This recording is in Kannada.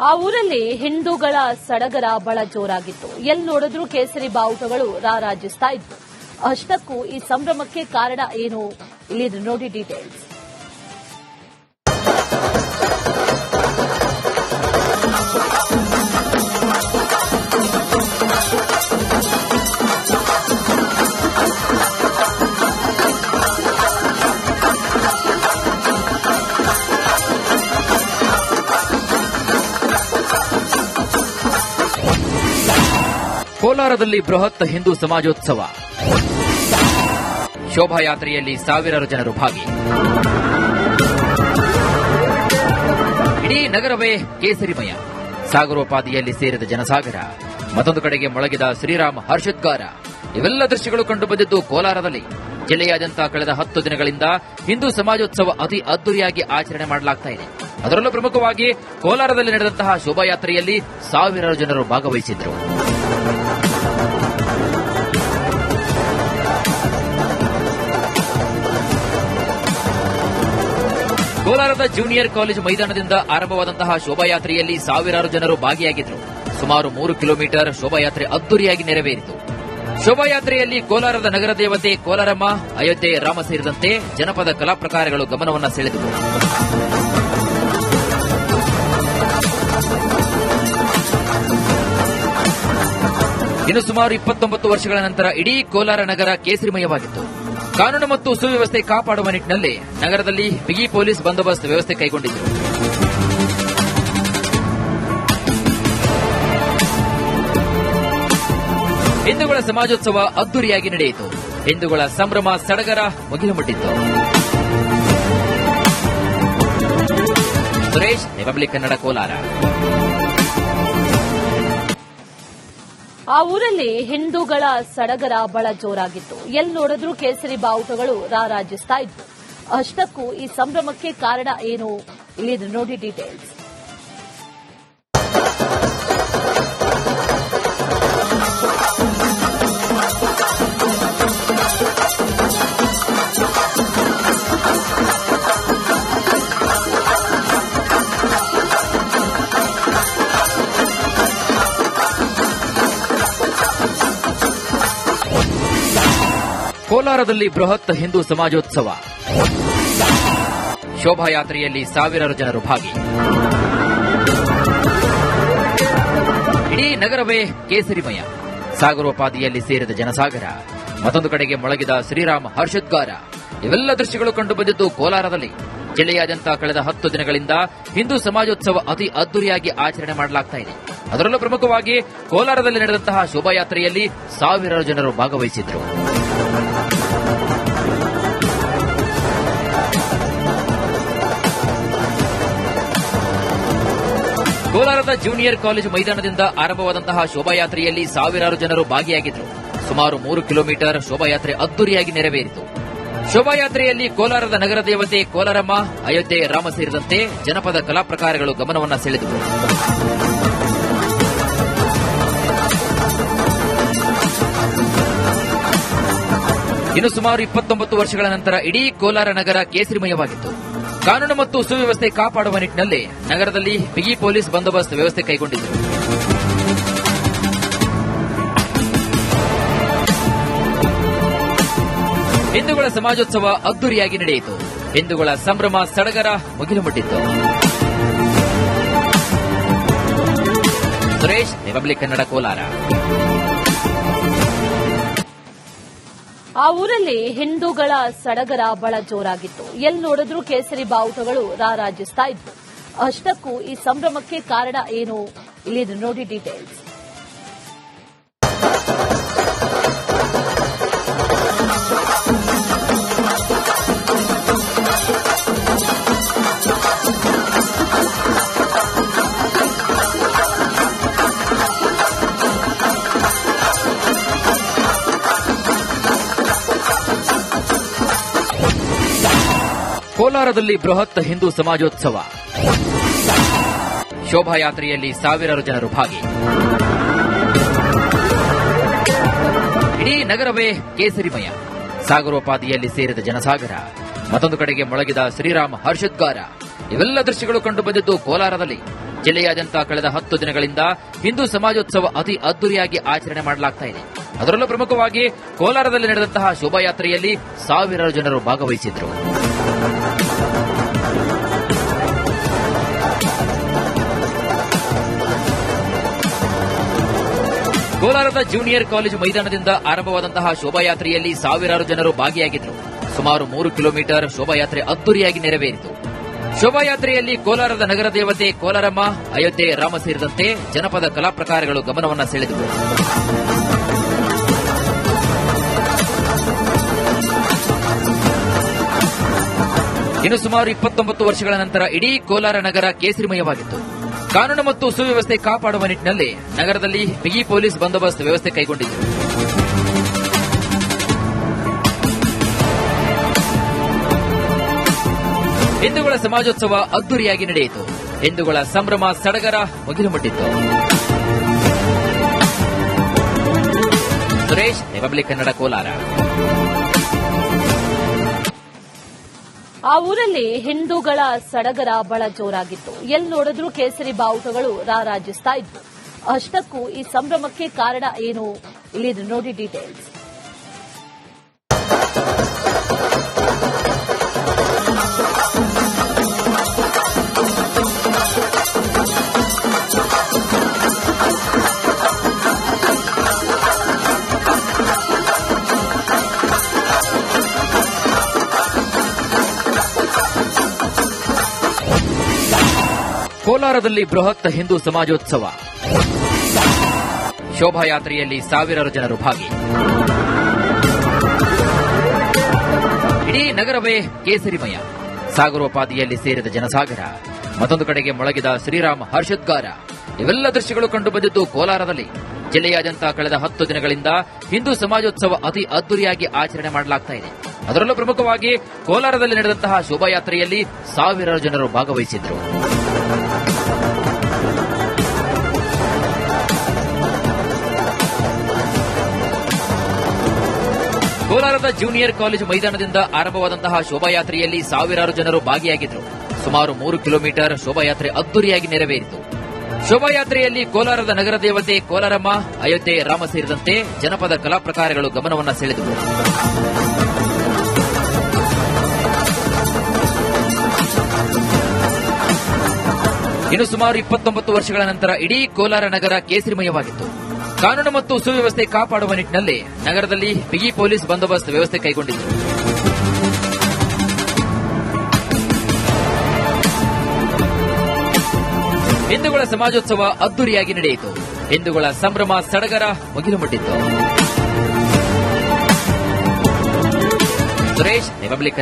ಆ ಊರಲ್ಲಿ ಹಿಂದೂಗಳ ಸಡಗರ ಬಹಳ ಜೋರಾಗಿತ್ತು. ಎಲ್ಲಿ ನೋಡಿದ್ರೂ ಕೇಸರಿ ಬಾವುಟಗಳು ರಾರಾಜಿಸ್ತಾ ಇತ್ತು. ಅಷ್ಟಕ್ಕೂ ಈ ಸಂಭ್ರಮಕ್ಕೆ ಕಾರಣ ಏನು? ಇಲ್ಲಿ ನೋಡಿ ಡೀಟೇಲ್ಸ್. ಕೋಲಾರದಲ್ಲಿ ಬೃಹತ್ ಹಿಂದೂ ಸಮಾಜೋತ್ಸವ. ಶೋಭಾಯಾತ್ರೆಯಲ್ಲಿ ಸಾವಿರಾರು ಜನರು ಭಾಗಿ. ಇಡೀ ನಗರವೇ ಕೇಸರಿಮಯ. ಸಾಗರೋಪಾದಿಯಲ್ಲಿ ಸೇರಿದ ಜನಸಾಗರ. ಮತ್ತೊಂದು ಕಡೆಗೆ ಮೊಳಗಿದ ಶ್ರೀರಾಮ ಹರ್ಷೋದ್ಗಾರ. ಇವೆಲ್ಲ ದೃಶ್ಯಗಳು ಕಂಡು ಬಂದಿದ್ದು ಕೋಲಾರದಲ್ಲಿ. ಜಿಲ್ಲೆಯಾದ್ಯಂತ ಕಳೆದ 10 ದಿನಗಳಿಂದ ಹಿಂದೂ ಸಮಾಜೋತ್ಸವ ಅತಿ ಅದ್ದೂರಿಯಾಗಿ ಆಚರಣೆ ಮಾಡಲಾಗ್ತಾ ಇದೆ. ಅದರಲ್ಲೂ ಪ್ರಮುಖವಾಗಿ ಕೋಲಾರದಲ್ಲಿ ನಡೆದಂತಹ ಶೋಭಾಯಾತ್ರೆಯಲ್ಲಿ ಸಾವಿರಾರು ಜನರು ಭಾಗವಹಿಸಿದ್ರು. ಕೋಲಾರದ ಜೂನಿಯರ್ ಕಾಲೇಜು ಮೈದಾನದಿಂದ ಆರಂಭವಾದಂತಹ ಶೋಭಾಯಾತ್ರೆಯಲ್ಲಿ ಸಾವಿರಾರು ಜನರು ಭಾಗಿಯಾಗಿದ್ದರು. ಸುಮಾರು 3 ಕಿಲೋಮೀಟರ್ ಶೋಭಾಯಾತ್ರೆ ಅದ್ದೂರಿಯಾಗಿ ನೆರವೇರಿತು. ಶೋಭಾಯಾತ್ರೆಯಲ್ಲಿ ಕೋಲಾರದ ನಗರ ದೇವತೆ ಕೋಲಾರಮ್ಮ, ಅಯೋಧ್ಯೆ ರಾಮ ಸೇರಿದಂತೆ ಜನಪದ ಕಲಾ ಪ್ರಕಾರಗಳು ಗಮನವನ್ನು ಸೆಳೆದವು. ಇನ್ನು ಸುಮಾರು 29 ವರ್ಷಗಳ ನಂತರ ಇಡೀ ಕೋಲಾರ ನಗರ ಕೇಸರಿಮಯವಾಗಿತ್ತು. ಕಾನೂನು ಮತ್ತು ಸುವ್ಯವಸ್ಥೆ ಕಾಪಾಡುವ ನಿಟ್ಟಿನಲ್ಲಿ ನಗರದಲ್ಲಿ ಬಿಗಿ ಪೊಲೀಸ್ ಬಂದೋಬಸ್ತ್ ವ್ಯವಸ್ಥೆ ಕೈಗೊಂಡಿದ್ದರು. ಹಿಂದೂಗಳ ಸಮಾಜೋತ್ಸವ ಅದ್ದೂರಿಯಾಗಿ ನಡೆಯಿತು. ಹಿಂದೂಗಳ ಸಂಭ್ರಮ ಸಡಗರ ಮುಗಿಲು ಮುಟ್ಟಿತ್ತು. ಸುರೇಶ್, ರಿಪಬ್ಲಿಕ್ ಕನ್ನಡ, ಕೋಲಾರ. ಆ ಊರಲ್ಲಿ ಹಿಂದೂಗಳ ಸಡಗರ ಬಹಳ ಜೋರಾಗಿತ್ತು. ಎಲ್ಲಿ ನೋಡಿದ್ರೂ ಕೇಸರಿ ಬಾವುಟಗಳು ರಾರಾಜಿಸ್ತಾ ಇತ್ತು. ಅಷ್ಟಕ್ಕೂ ಈ ಸಂಭ್ರಮಕ್ಕೆ ಕಾರಣ ಏನು? ಇಲ್ಲಿ ನೋಡಿ ಡೀಟೇಲ್ಸ್. ಕೋಲಾರದಲ್ಲಿ ಬೃಹತ್ ಹಿಂದೂ ಸಮಾಜೋತ್ಸವ. ಶೋಭಾಯಾತ್ರೆಯಲ್ಲಿ ಸಾವಿರಾರು ಜನರು ಭಾಗಿ. ಇಡೀ ನಗರವೇ ಕೇಸರಿಮಯ. ಸಾಗರೋಪಾದಿಯಲ್ಲಿ ಸೇರಿದ ಜನಸಾಗರ. ಮತ್ತೊಂದು ಕಡೆಗೆ ಮೊಳಗಿದ ಶ್ರೀರಾಮ ಹರ್ಷೋದ್ಗಾರ. ಇವೆಲ್ಲ ದೃಶ್ಯಗಳು ಕಂಡು ಬಂದಿದ್ದು ಕೋಲಾರದಲ್ಲಿ. ಜಿಲ್ಲೆಯಾದ್ಯಂತ ಕಳೆದ 10 ದಿನಗಳಿಂದ ಹಿಂದೂ ಸಮಾಜೋತ್ಸವ ಅತಿ ಅದ್ದೂರಿಯಾಗಿ ಆಚರಣೆ ಮಾಡಲಾಗ್ತಾ ಇದೆ. ಅದರಲ್ಲೂ ಪ್ರಮುಖವಾಗಿ ಕೋಲಾರದಲ್ಲಿ ನಡೆದಂತಹ ಶೋಭಾಯಾತ್ರೆಯಲ್ಲಿ ಸಾವಿರಾರು ಜನರು ಭಾಗವಹಿಸಿದ್ರು. ಕೋಲಾರದ ಜೂನಿಯರ್ ಕಾಲೇಜು ಮೈದಾನದಿಂದ ಆರಂಭವಾದಂತಹ ಶೋಭಾಯಾತ್ರೆಯಲ್ಲಿ ಸಾವಿರಾರು ಜನರು ಭಾಗಿಯಾಗಿದ್ದರು. ಸುಮಾರು 3 ಕಿಲೋಮೀಟರ್ ಶೋಭಾಯಾತ್ರೆ ಅದ್ದೂರಿಯಾಗಿ ನೆರವೇರಿತು. ಶೋಭಾಯಾತ್ರೆಯಲ್ಲಿ ಕೋಲಾರದ ನಗರ ದೇವತೆ ಕೋಲಾರಮ್ಮ, ಅಯೋಧ್ಯೆ ರಾಮ ಸೇರಿದಂತೆ ಜನಪದ ಕಲಾ ಪ್ರಕಾರಗಳು ಗಮನವನ್ನು ಸೆಳೆದವು. ಇನ್ನು ಸುಮಾರು 29 ವರ್ಷಗಳ ನಂತರ ಇಡೀ ಕೋಲಾರ ನಗರ ಕೇಸರಿಮಯವಾಗಿತ್ತು. ಕಾನೂನು ಮತ್ತು ಸುವ್ಯವಸ್ಥೆ ಕಾಪಾಡುವ ನಿಟ್ಟಿನಲ್ಲಿ ನಗರದಲ್ಲಿ ಬಿಗಿ ಪೊಲೀಸ್ ಬಂದೋಬಸ್ತ್ ವ್ಯವಸ್ಥೆ ಕೈಗೊಂಡಿದ್ದರು. ಹಿಂದೂಗಳ ಸಮಾಜೋತ್ಸವ ಅದ್ದೂರಿಯಾಗಿ ನಡೆಯಿತು. ಹಿಂದೂಗಳ ಸಂಭ್ರಮ ಸಡಗರ ಮುಗಿಲು ಮುಟ್ಟಿತ್ತು. ಸುರೇಶ್, ರಿಪಬ್ಲಿಕ್ ಕನ್ನಡ, ಕೋಲಾರ. ಆ ಊರಲ್ಲಿ ಹಿಂದೂಗಳ ಸಡಗರ ಬಹಳ ಜೋರಾಗಿತ್ತು. ಎಲ್ಲಿ ನೋಡಿದ್ರೂ ಕೇಸರಿ ಬಾವುಟಗಳು ರಾರಾಜಿಸ್ತಾ ಇತ್ತು. ಅಷ್ಟಕ್ಕೂ ಈ ಸಂಭ್ರಮಕ್ಕೆ ಕಾರಣ ಏನು? ಇಲ್ಲಿ ನೋಡಿ ಡೀಟೇಲ್ಸ್. ಕೋಲಾರದಲ್ಲಿ ಬೃಹತ್ ಹಿಂದೂ ಸಮಾಜೋತ್ಸವ. ಶೋಭಾಯಾತ್ರೆಯಲ್ಲಿ ಸಾವಿರಾರು ಜನರು ಭಾಗಿ. ಇಡೀ ನಗರವೇ ಕೇಸರಿಮಯ. ಸಾಗರೋಪಾದಿಯಲ್ಲಿ ಸೇರಿದ ಜನಸಾಗರ. ಮತ್ತೊಂದು ಕಡೆಗೆ ಮೊಳಗಿದ ಶ್ರೀರಾಮ ಹರ್ಷೋದ್ಗಾರ. ಇವೆಲ್ಲ ದೃಶ್ಯಗಳು ಕಂಡು ಬಂದಿದ್ದು ಕೋಲಾರದಲ್ಲಿ. ಜಿಲ್ಲೆಯಾದ್ಯಂತ ಕಳೆದ 10 ದಿನಗಳಿಂದ ಹಿಂದೂ ಸಮಾಜೋತ್ಸವ ಅತಿ ಅದ್ದೂರಿಯಾಗಿ ಆಚರಣೆ ಮಾಡಲಾಗ್ತಾ ಇದೆ. ಅದರಲ್ಲೂ ಪ್ರಮುಖವಾಗಿ ಕೋಲಾರದಲ್ಲಿ ನಡೆದಂತಹ ಶೋಭಾಯಾತ್ರೆಯಲ್ಲಿ ಸಾವಿರಾರು ಜನರು ಭಾಗವಹಿಸಿದ್ರು. ಕೋಲಾರದ ಜೂನಿಯರ್ ಕಾಲೇಜು ಮೈದಾನದಿಂದ ಆರಂಭವಾದಂತಹ ಶೋಭಾಯಾತ್ರೆಯಲ್ಲಿ ಸಾವಿರಾರು ಜನರು ಭಾಗಿಯಾಗಿದ್ದರು. ಸುಮಾರು 3 ಕಿಲೋಮೀಟರ್ ಶೋಭಾಯಾತ್ರೆ ಅದ್ದೂರಿಯಾಗಿ ನೆರವೇರಿತು. ಶೋಭಾಯಾತ್ರೆಯಲ್ಲಿ ಕೋಲಾರದ ನಗರ ದೇವತೆ ಕೋಲಾರಮ್ಮ, ಅಯೋಧ್ಯೆ ರಾಮ ಸೇರಿದಂತೆ ಜನಪದ ಕಲಾ ಪ್ರಕಾರಗಳು ಗಮನವನ್ನು ಸೆಳೆದವು. ಇನ್ನು ಸುಮಾರು 29 ವರ್ಷಗಳ ನಂತರ ಇಡೀ ಕೋಲಾರ ನಗರ ಕೇಸರಿಮಯವಾಗಿತ್ತು. ಕಾನೂನು ಮತ್ತು ಸುವ್ಯವಸ್ಥೆ ಕಾಪಾಡುವ ನಿಟ್ಟಿನಲ್ಲಿ ನಗರದಲ್ಲಿ ಬಿಗಿ ಪೊಲೀಸ್ ಬಂದೋಬಸ್ತ್ ವ್ಯವಸ್ಥೆ ಕೈಗೊಂಡಿತ್ತು. ಹಿಂದೂಗಳ ಸಮಾಜೋತ್ಸವ ಅದ್ದೂರಿಯಾಗಿ ನಡೆಯಿತು. ಹಿಂದೂಗಳ ಸಂಭ್ರಮ ಸಡಗರ ಮುಗಿಲು ಮುಟ್ಟಿತ್ತು. ಸುರೇಶ್, ರಿಪಬ್ಲಿಕ್ ಕನ್ನಡ, ಕೋಲಾರ. ಆ ಊರಲ್ಲಿ ಹಿಂದೂಗಳ ಸಡಗರ ಬಹಳ ಜೋರಾಗಿತ್ತು. ಎಲ್ಲಿ ನೋಡಿದ್ರೂ ಕೇಸರಿ ಬಾವುಟಗಳು ರಾರಾಜಿಸ್ತಾ ಇದ್ವು. ಅಷ್ಟಕ್ಕೂ ಈ ಸಂಭ್ರಮಕ್ಕೆ ಕಾರಣ ಏನು? ಇಲ್ಲಿ ನೋಡಿ ಡೀಟೇಲ್ಸ್. ಕೋಲಾರದಲ್ಲಿ ಬೃಹತ್ ಹಿಂದೂ ಸಮಾಜೋತ್ಸವ. ಶೋಭಾಯಾತ್ರೆಯಲ್ಲಿ ಸಾವಿರಾರು ಜನರು ಭಾಗಿ. ಇಡೀ ನಗರವೇ ಕೇಸರಿಮಯ. ಸಾಗರೋಪಾದಿಯಲ್ಲಿ ಸೇರಿದ ಜನಸಾಗರ. ಮತ್ತೊಂದು ಕಡೆಗೆ ಮೊಳಗಿದ ಶ್ರೀರಾಮ ಹರ್ಷೋದ್ಗಾರ. ಇವೆಲ್ಲ ದೃಶ್ಯಗಳು ಕಂಡುಬಂದಿದ್ದು ಕೋಲಾರದಲ್ಲಿ. ಜಿಲ್ಲೆಯಾದ್ಯಂತ ಕಳೆದ 10 ದಿನಗಳಿಂದ ಹಿಂದೂ ಸಮಾಜೋತ್ಸವ ಅತಿ ಅದ್ದೂರಿಯಾಗಿ ಆಚರಣೆ ಮಾಡಲಾಗ್ತಾ ಇದೆ. ಅದರಲ್ಲೂ ಪ್ರಮುಖವಾಗಿ ಕೋಲಾರದಲ್ಲಿ ನಡೆದಂತಹ ಶೋಭಾಯಾತ್ರೆಯಲ್ಲಿ ಸಾವಿರಾರು ಜನರು ಭಾಗವಹಿಸಿದ್ರು. ಕೋಲಾರದ ಜೂನಿಯರ್ ಕಾಲೇಜು ಮೈದಾನದಿಂದ ಆರಂಭವಾದಂತಹ ಶೋಭಾಯಾತ್ರೆಯಲ್ಲಿ ಸಾವಿರಾರು ಜನರು ಭಾಗಿಯಾಗಿದ್ದರು. ಸುಮಾರು 3 ಕಿಲೋಮೀಟರ್ ಶೋಭಾಯಾತ್ರೆ ಅದ್ದೂರಿಯಾಗಿ ನೆರವೇರಿತು. ಶೋಭಾಯಾತ್ರೆಯಲ್ಲಿ ಕೋಲಾರದ ನಗರ ದೇವತೆ ಕೋಲಾರಮ್ಮ, ಅಯೋಧ್ಯೆ ರಾಮ ಸೇರಿದಂತೆ ಜನಪದ ಕಲಾ ಪ್ರಕಾರಗಳು ಗಮನವನ್ನು ಸೆಳೆದವು. ಇನ್ನು ಸುಮಾರು 29 ವರ್ಷಗಳ ನಂತರ ಇಡೀ ಕೋಲಾರ ನಗರ ಕೇಸರಿಮಯವಾಗಿತ್ತು. ಕಾನೂನು ಮತ್ತು ಸುವ್ಯವಸ್ಥೆ ಕಾಪಾಡುವ ನಿಟ್ಟಿನಲ್ಲಿ ನಗರದಲ್ಲಿ ಬಿಗಿ ಪೊಲೀಸ್ ಬಂದೋಬಸ್ತ್ ವ್ಯವಸ್ಥೆ ಕೈಗೊಂಡಿತ್ತು. ಹಿಂದೂಗಳ ಸಮಾಜೋತ್ಸವ ಅದ್ದೂರಿಯಾಗಿ ನಡೆಯಿತು. ಹಿಂದೂಗಳ ಸಂಭ್ರಮ ಸಡಗರ ಮುಗಿಲು ಮುಟ್ಟಿತ್ತು. ಸುರೇಶ್, ರಿಪಬ್ಲಿಕ್